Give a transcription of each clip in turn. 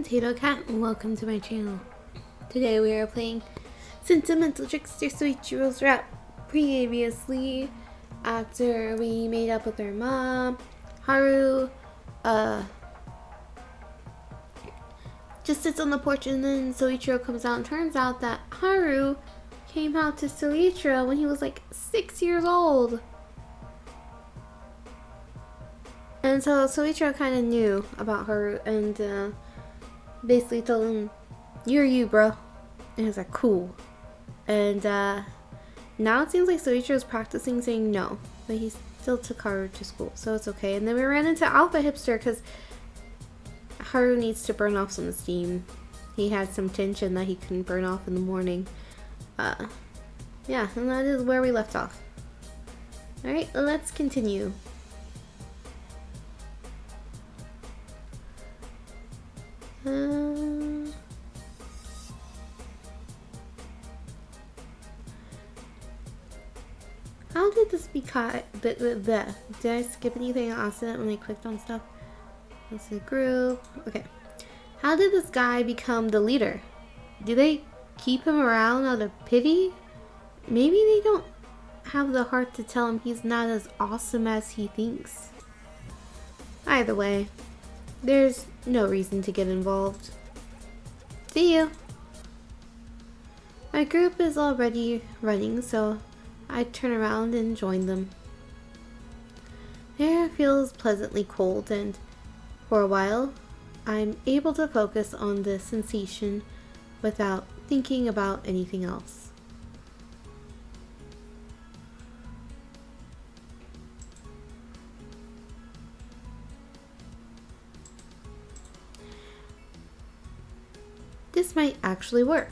Potato Cat and welcome to my channel. Today we are playing Sentimental Trickster Soichiro's rap. Previously, after we made up with our mom, Haru just sits on the porch and then Soichiro comes out and turns out that Haru came out to Soichiro when he was like 6 years old. And so Soichiro kind of knew about Haru and basically told him, "You're you, bro." And he was like, "Cool." And now it seems like Soichiro's practicing saying no, but he still took Haru to school, so it's okay. And then we ran into Alpha Hipster because Haru needs to burn off some steam. He had some tension that he couldn't burn off in the morning. Yeah, and that is where we left off. Alright, let's continue. How did this be caught? Did I skip anything on accident when I clicked on stuff? That's a group. Okay. How did this guy become the leader? Do they keep him around out of pity? Maybe they don't have the heart to tell him he's not as awesome as he thinks. Either way, there's no reason to get involved. See you! My group is already running, so I turn around and join them. The air feels pleasantly cold, and for a while, I'm able to focus on the sensation without thinking about anything else. This might actually work.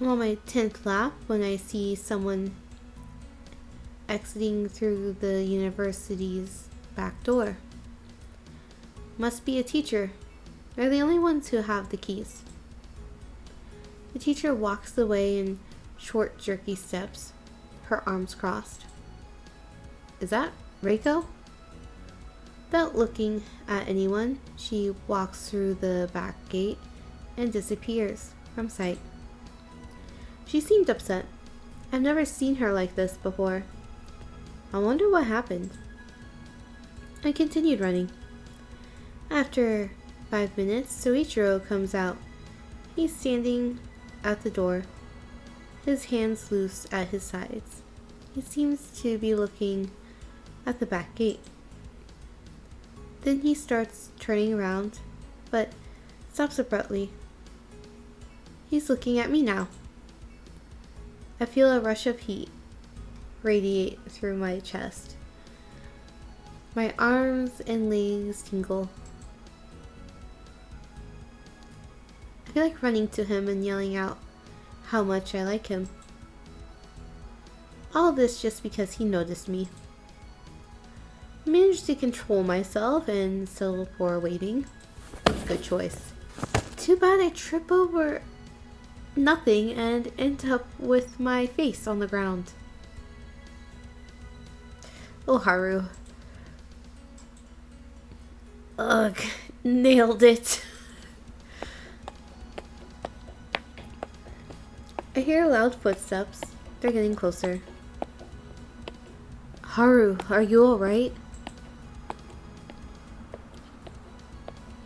I'm on my 10th lap when I see someone exiting through the university's back door. Must be a teacher. They're the only ones who have the keys. The teacher walks away in short, jerky steps, her arms crossed. Is that Reiko? Without looking at anyone, she walks through the back gate and disappears from sight. She seemed upset. I've never seen her like this before. I wonder what happened. I continued running. After 5 minutes, Soichiro comes out. He's standing at the door, his hands loose at his sides. He seems to be looking at the back gate. Then he starts turning around, but stops abruptly. He's looking at me now. I feel a rush of heat radiate through my chest. My arms and legs tingle. I feel like running to him and yelling out how much I like him. All this just because he noticed me. I managed to control myself and settle for waiting. Good choice. Too bad I trip over nothing and end up with my face on the ground. Oh, Haru. Ugh, nailed it. I hear loud footsteps. They're getting closer. Haru, are you alright?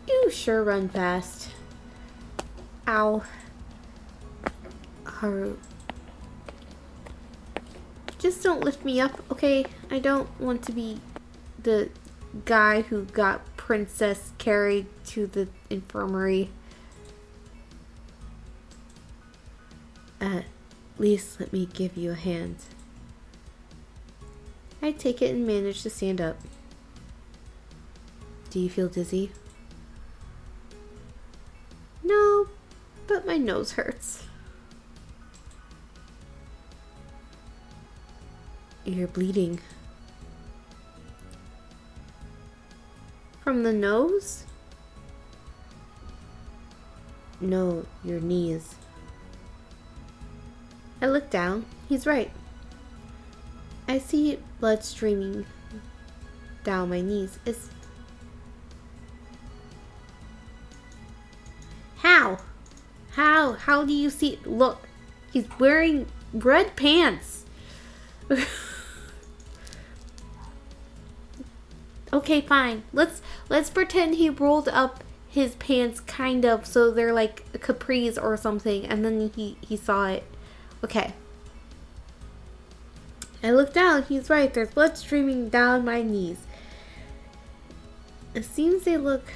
You sure run fast. Ow. Haru. Just don't lift me up, okay? I don't want to be the guy who got Princess carried to the infirmary. At least let me give you a hand. I take it and manage to stand up. Do you feel dizzy? No, but my nose hurts. You're bleeding. From the nose? No, your knees. I look down. He's right. I see blood streaming down my knees. how do you see? Look, he's wearing red pants. Okay, fine. Let's pretend he rolled up his pants kind of so they're like capris or something, and then he saw it. Okay. I look down. He's right. There's blood streaming down my knees. It seems they look...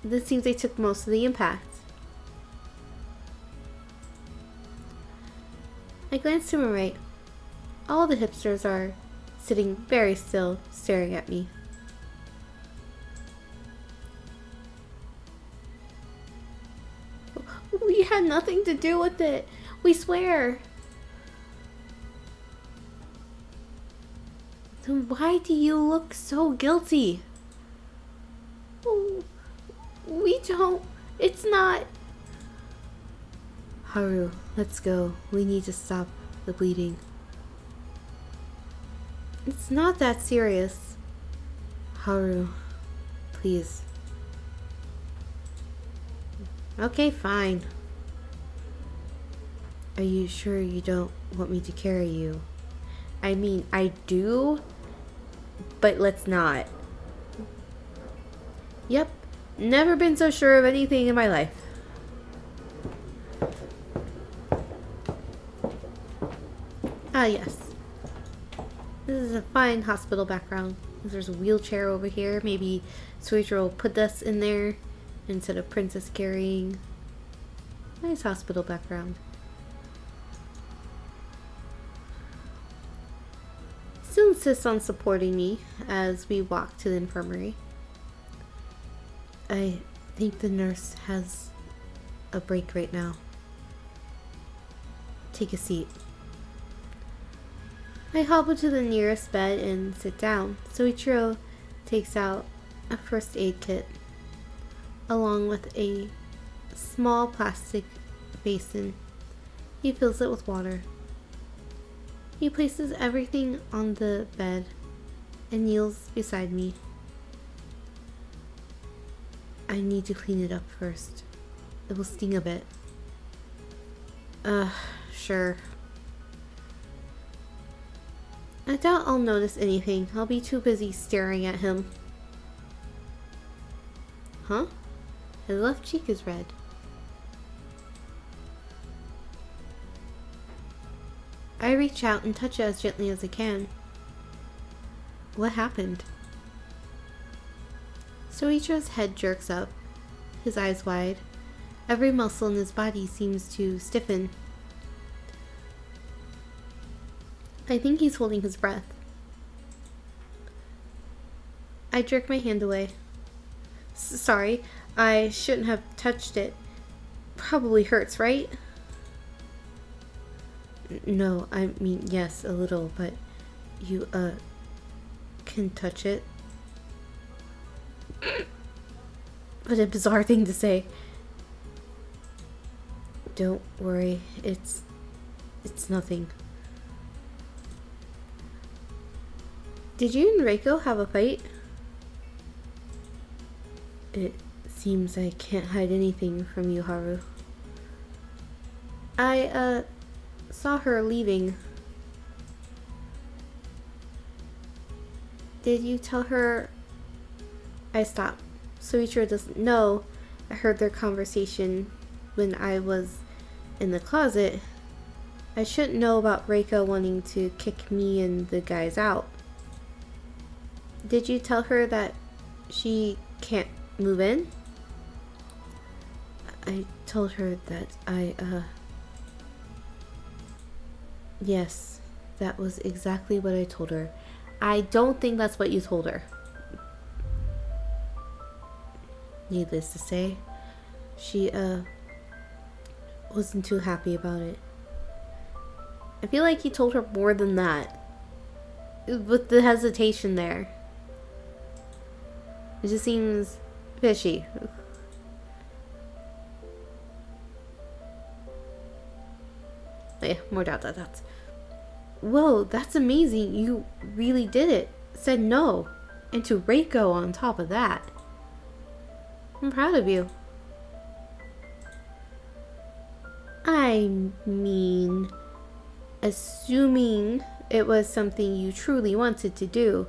This seems they took most of the impact. I glance to my right. All the hipsters are sitting very still, staring at me. We had nothing to do with it. We swear. Then why do you look so guilty? Oh, we don't. It's not. Haru, let's go. We need to stop the bleeding. It's not that serious. Haru, please. Okay, fine. Are you sure you don't want me to carry you? I mean, I do, but let's not. Yep, never been so sure of anything in my life. Ah, yes. This is a fine hospital background. There's a wheelchair over here. Maybe Soichiro will put us in there instead of Princess carrying. Nice hospital background. Still insists on supporting me as we walk to the infirmary. I think the nurse has a break right now. Take a seat. I hobble to the nearest bed and sit down. Soichiro takes out a first aid kit along with a small plastic basin. He fills it with water. He places everything on the bed and kneels beside me. I need to clean it up first. It will sting a bit. Sure. I doubt I'll notice anything. I'll be too busy staring at him. Huh? His left cheek is red. I reach out and touch it as gently as I can. What happened? Soichiro's head jerks up, his eyes wide. Every muscle in his body seems to stiffen. I think he's holding his breath. I jerk my hand away. Sorry, I shouldn't have touched it. Probably hurts, right? No, I mean, yes, a little, but you, can touch it. What a bizarre thing to say. Don't worry, it's nothing. Did you and Reiko have a fight? It seems I can't hide anything from you, Haru. I, saw her leaving. Did you tell her? I stopped. Soichiro doesn't know. I heard their conversation when I was in the closet. I shouldn't know about Reiko wanting to kick me and the guys out. Did you tell her that she can't move in? I told her that Yes, that was exactly what I told her. I don't think that's what you told her. Needless to say, she, wasn't too happy about it. I feel like he told her more than that. With the hesitation there. It just seems fishy. Yeah, more dots. Whoa, that's amazing. You really did it. Said no. And to Reiko on top of that. I'm proud of you. I mean, assuming it was something you truly wanted to do.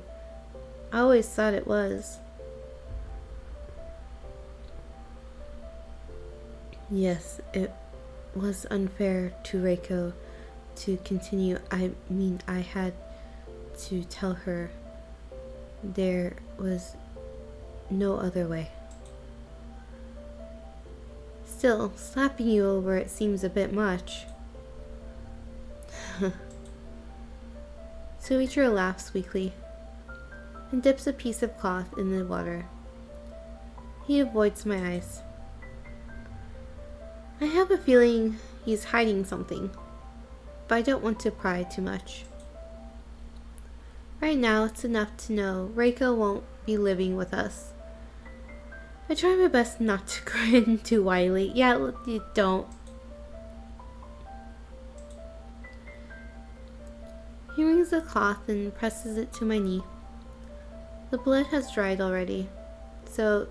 I always thought it was. Yes, it was unfair to Reiko to continue. I mean, I had to tell her there was no other way. Still, slapping you over it seems a bit much. Soichiro laughs weakly and dips a piece of cloth in the water. He avoids my eyes. I have a feeling he's hiding something, but I don't want to pry too much. Right now, it's enough to know Reiko won't be living with us. I try my best not to grin too widely. Yeah, you don't. He wrings the cloth and presses it to my knee. The blood has dried already, so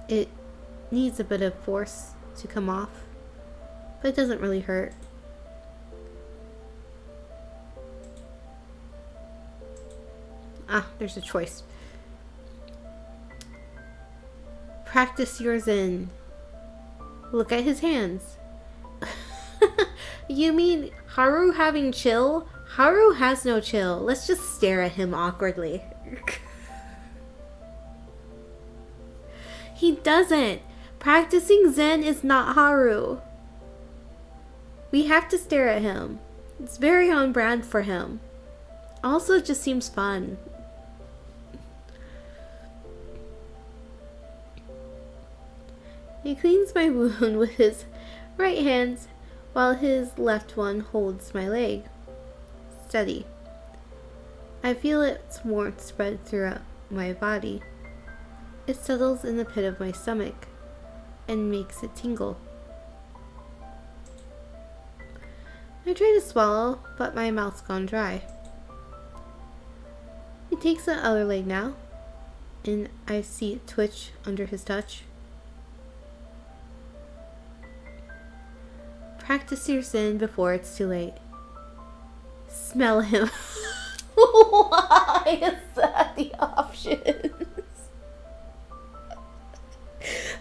it needs a bit of force to come off, but it doesn't really hurt. Ah, there's a choice. Practice your Zen. Look at his hands. You mean Haru having chill? Haru has no chill. Let's just stare at him awkwardly. He doesn't. Practicing Zen is not Haru. We have to stare at him. It's very on brand for him. Also, it just seems fun. He cleans my wound with his right hand while his left one holds my leg. Steady. I feel its warmth spread throughout my body. It settles in the pit of my stomach and makes it tingle. I try to swallow, but my mouth's gone dry. He takes the other leg now, and I see it twitch under his touch. Practice your Zen before it's too late. Smell him. Why is that the option?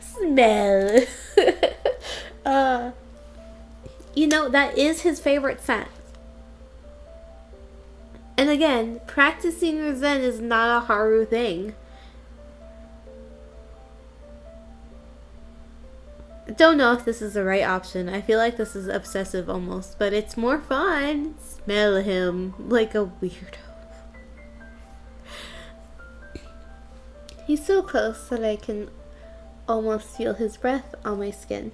Smell. You know, that is his favorite scent. And again, practicing your Zen is not a Haru thing. Don't know if this is the right option. I feel like this is obsessive almost, but it's more fun. Smell him like a weirdo. He's so close that I can almost feel his breath on my skin.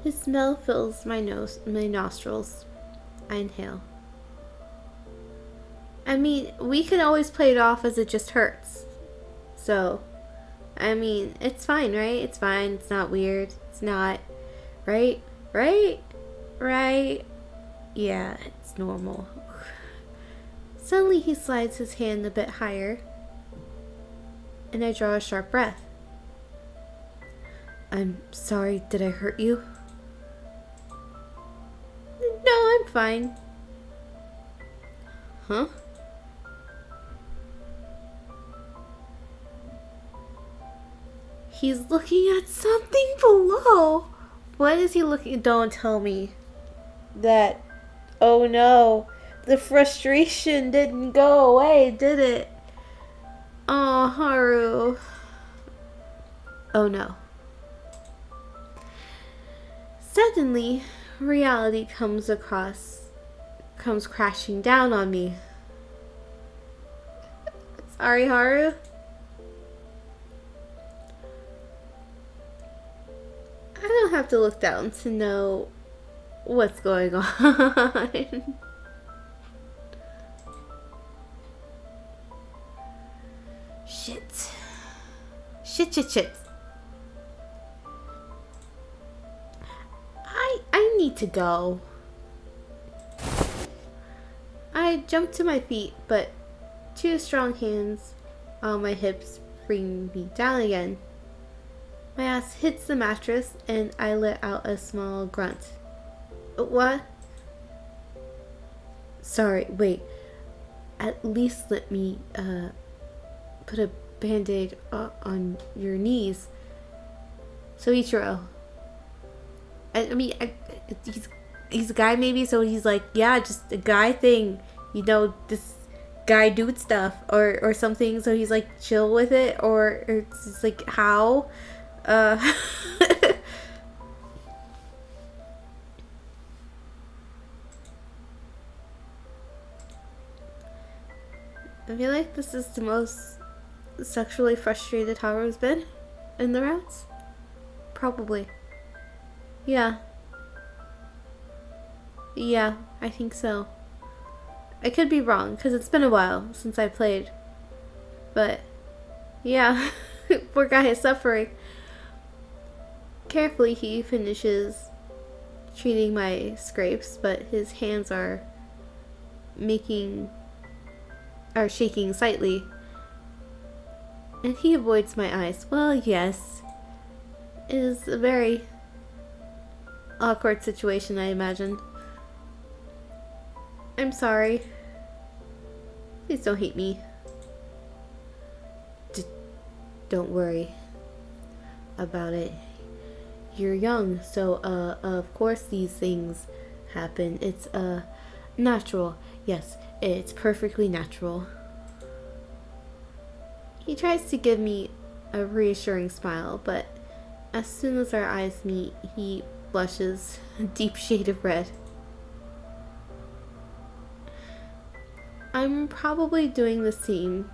His smell fills my nostrils. I inhale. I mean, we can always play it off as it just hurts. So, I mean, it's fine, right? It's fine. It's not weird. It's not, right? Right? Right? Yeah, it's normal. Suddenly he slides his hand a bit higher, and I draw a sharp breath. I'm sorry, did I hurt you? No, I'm fine. Huh? He's looking at something below. What is he looking? Don't tell me that. Oh no. The frustration didn't go away, did it? Oh, Haru. Oh no. Suddenly, reality comes crashing down on me. Sorry, Haru. I don't have to look down to know what's going on. Shit. Shit. I need to go. I jump to my feet, but two strong hands on my hips bring me down again. My ass hits the mattress and I let out a small grunt. What? Sorry, wait. At least let me put a band-aid on your knees. Soichiro. I mean, he's a guy maybe, so he's like, yeah, just a guy thing. You know, this guy dude stuff or something, so he's like chill with it, or it's just like, how? I feel like this is the most sexually frustrated Haro's been in the rounds. Probably. Yeah. Yeah, I think so. I could be wrong, because it's been a while since I played. But, yeah. Poor guy is suffering. Carefully he finishes treating my scrapes, but his hands are shaking slightly. And he avoids my eyes. Well, yes. It is a very awkward situation, I imagine. I'm sorry. Please don't hate me. Don't worry about it. You're young, so of course these things happen. It's natural. Yes, it's perfectly natural. He tries to give me a reassuring smile, but as soon as our eyes meet, he blushes a deep shade of red. I'm probably doing the same.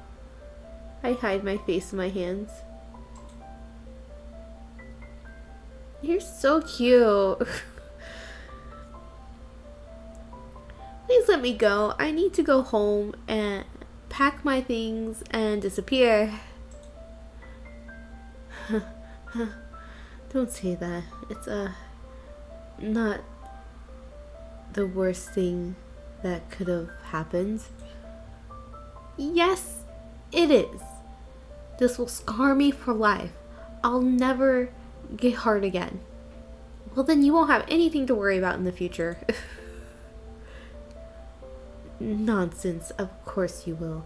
I hide my face in my hands. You're so cute. Please let me go. I need to go home and pack my things and disappear. Don't say that. It's not the worst thing that could have happened. Yes, it is. This will scar me for life. I'll never get hurt again. Well, then you won't have anything to worry about in the future. Nonsense. Of course you will.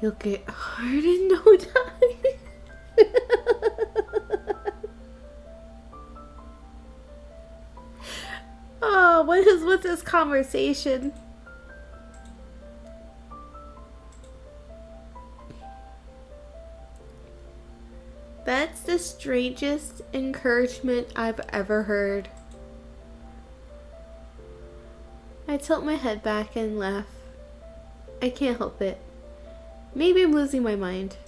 You'll get hurt in no time. Oh, what is with this conversation? That's the strangest encouragement I've ever heard. I tilt my head back and laugh. I can't help it. Maybe I'm losing my mind.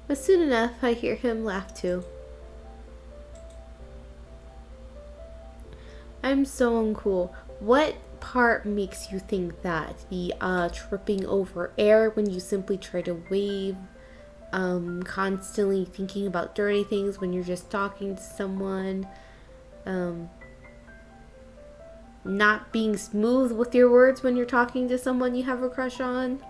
But soon enough, I hear him laugh too. I'm so uncool. What part makes you think that? The tripping over air when you simply try to wave? Constantly thinking about dirty things when you're just talking to someone? Not being smooth with your words when you're talking to someone you have a crush on?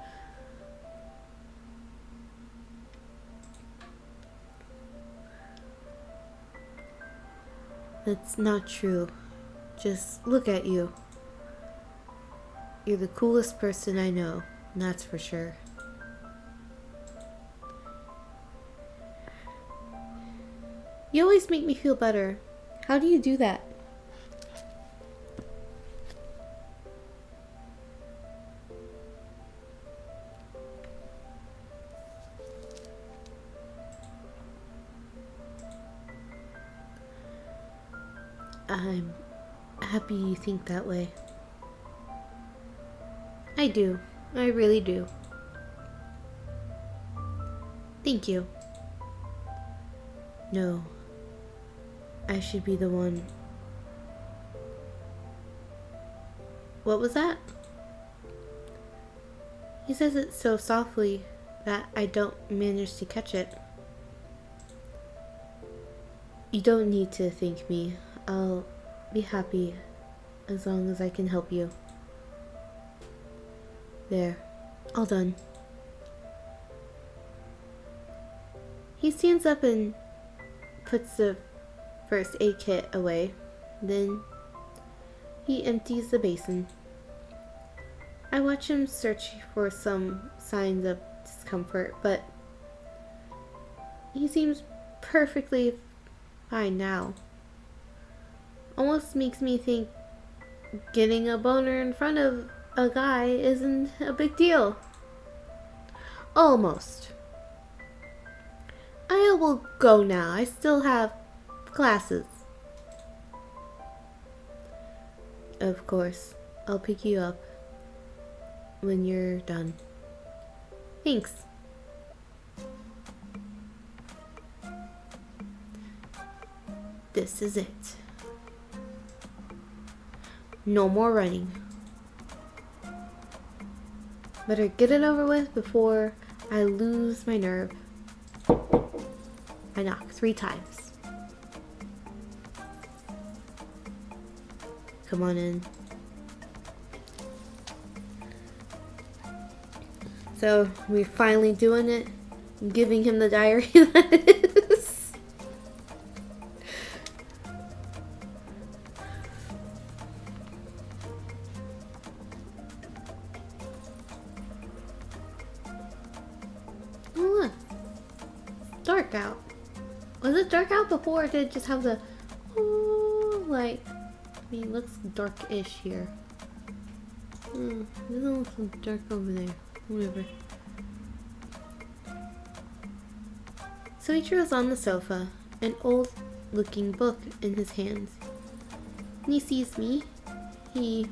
That's not true. Just look at you. You're the coolest person I know, that's for sure. You always make me feel better. How do you do that? I'm happy you think that way. I do. I really do. Thank you. No. I should be the one. What was that? He says it so softly that I don't manage to catch it. You don't need to thank me. I'll be happy as long as I can help you. There. All done. He stands up and puts the first aid kit away. Then he empties the basin. I watch him search for some signs of discomfort, but he seems perfectly fine now. Almost makes me think getting a boner in front of a guy isn't a big deal. Almost. I will go now. I still have classes. Of course, I'll pick you up when you're done. Thanks. This is it. No more running. Better get it over with before I lose my nerve. I knock 3 times. Come on in. So we're finally doing it. I'm giving him the diary that is. Oh look. Dark out. Was it dark out before, or did it just have the like, I mean, it looks dark-ish here. It doesn't look so dark over there. Whatever. Soichiro's on the sofa, an old-looking book in his hands. When he sees me, he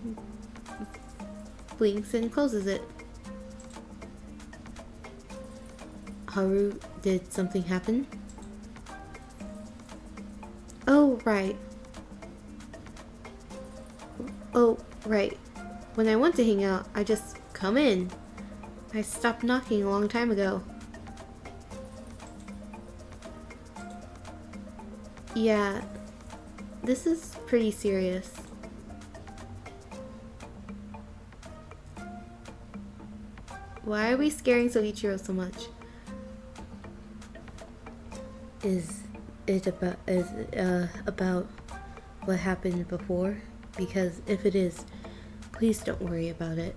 blinks and closes it. Haru, did something happen? Oh, right. Oh, right. When I want to hang out, I just come in. I stopped knocking a long time ago. Yeah, this is pretty serious. Why are we scaring Soichiro so much? Is it about what happened before? Because if it is, please don't worry about it.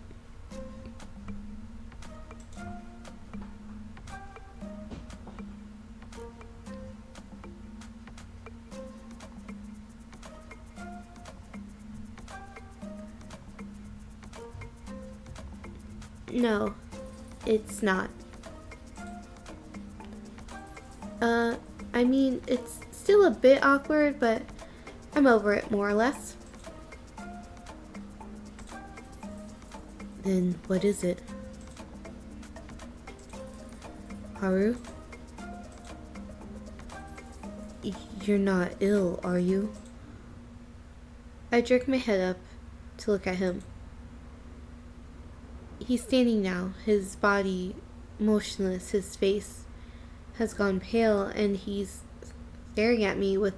No, it's not. I mean, it's still a bit awkward, but I'm over it more or less. Then what is it? Haru? You're not ill, are you? I jerk my head up to look at him. He's standing now, his body motionless, his face has gone pale, and he's staring at me with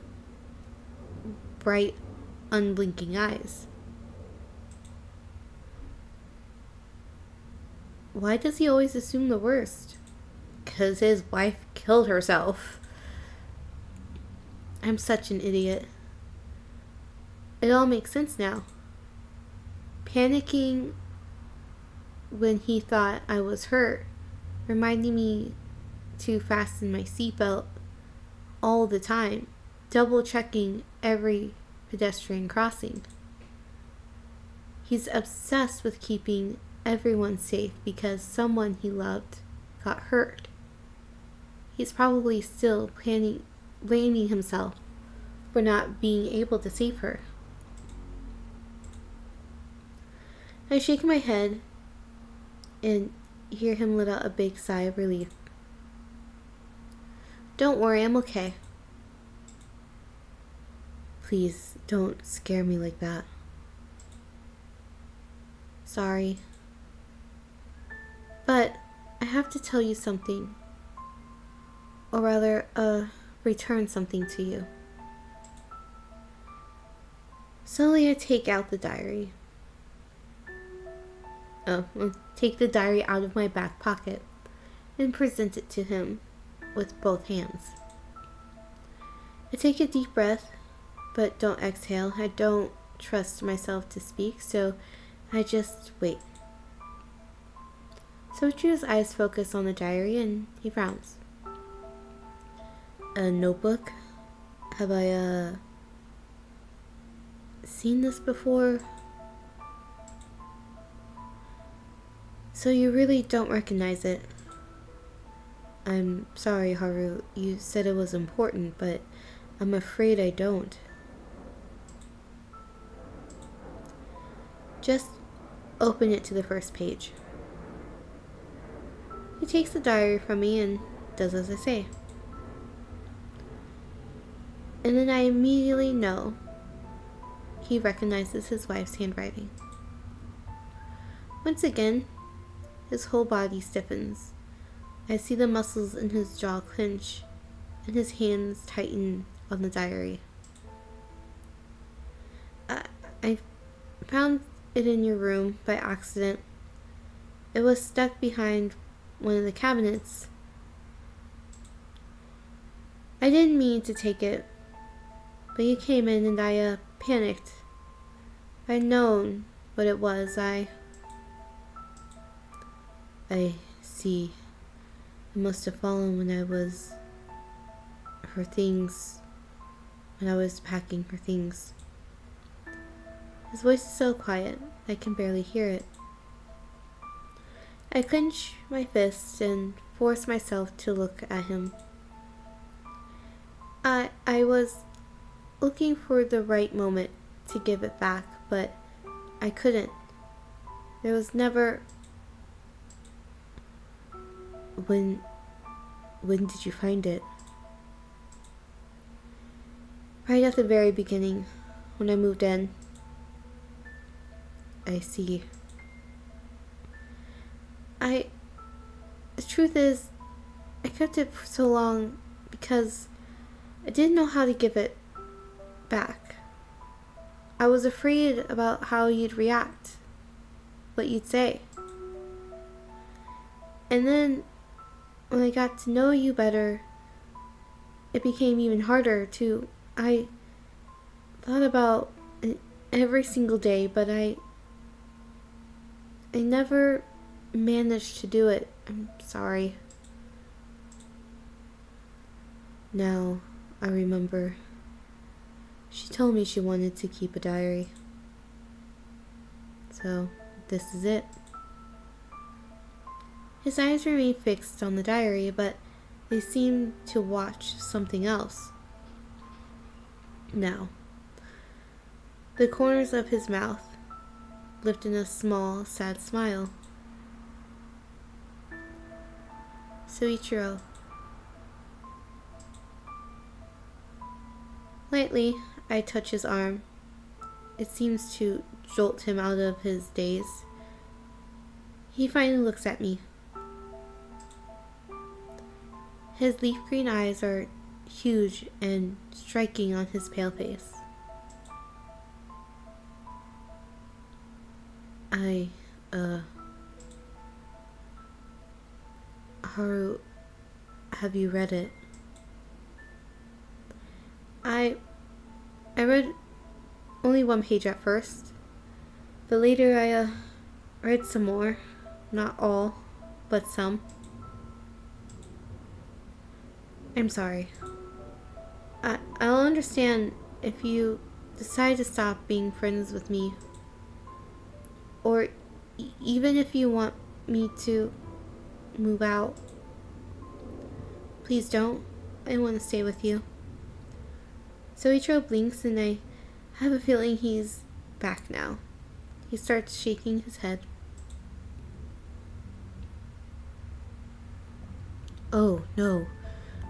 bright, unblinking eyes. Why does he always assume the worst? 'Cause his wife killed herself. I'm such an idiot. It all makes sense now. Panicking when he thought I was hurt, reminding me to fasten my seatbelt all the time, double checking every pedestrian crossing. He's obsessed with keeping everyone safe because someone he loved got hurt. He's probably still blaming himself for not being able to save her. I shake my head and hear him let out a big sigh of relief. Don't worry, I'm okay. Please, don't scare me like that. Sorry. But I have to tell you something. Or rather, return something to you. Slowly I take out the diary. I take the diary out of my back pocket and present it to him. with both hands. I take a deep breath, but don't exhale. I don't trust myself to speak, so I just wait. Soichiro's eyes focus on the diary and he frowns. A notebook? Have I, seen this before? So you really don't recognize it? I'm sorry, Haru. You said it was important, but I'm afraid I don't. Just open it to the first page. He takes the diary from me and does as I say. And then I immediately know he recognizes his wife's handwriting. Once again, his whole body stiffens. I see the muscles in his jaw clench and his hands tighten on the diary. I found it in your room by accident. It was stuck behind one of the cabinets. I didn't mean to take it, but you came in and I panicked. If I'd known what it was, I see. It must have fallen when I was packing her things. His voice is so quiet, I can barely hear it. I clench my fists and force myself to look at him. I was looking for the right moment to give it back, but I couldn't. There was never... When did you find it? Right at the very beginning, when I moved in. I see. The truth is, I kept it for so long because I didn't know how to give it back. I was afraid about how you'd react, what you'd say. And then, when I got to know you better, it became even harder to... I thought about it every single day, but I never managed to do it. I'm sorry. Now, I remember. She told me she wanted to keep a diary. So, this is it. His eyes remain fixed on the diary, but they seem to watch something else. Now, the corners of his mouth lift in a small, sad smile. Soichiro. Lightly, I touch his arm. It seems to jolt him out of his daze. He finally looks at me. His leaf green eyes are huge and striking on his pale face. Haru, have you read it? I read only one page at first, but later I read some more. Not all, but some. I'm sorry. I'll understand if you decide to stop being friends with me. Or even if you want me to move out. Please don't. I want to stay with you. Soichiro blinks and I have a feeling he's back now. He starts shaking his head. Oh, no.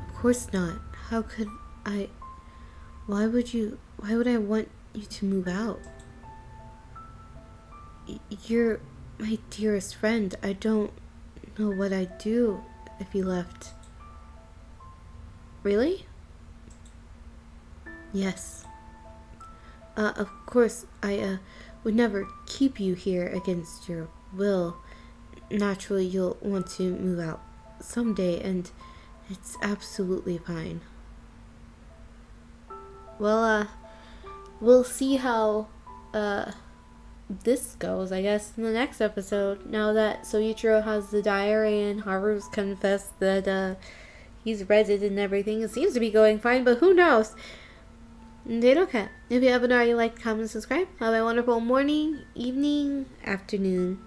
Of course not. How could I... Why would I want you to move out? You're my dearest friend. I don't know what I'd do if you left. Really? Yes. Of course, I would never keep you here against your will. Naturally, you'll want to move out someday, and It's absolutely fine. Well, we'll see how this goes, I guess, in the next episode. Now that Soichiro has the diary and Haru's confessed that he's read it and everything, it seems to be going fine, but who knows? They don't care. If you haven't already liked, comment, subscribe. Have a wonderful morning, evening, afternoon.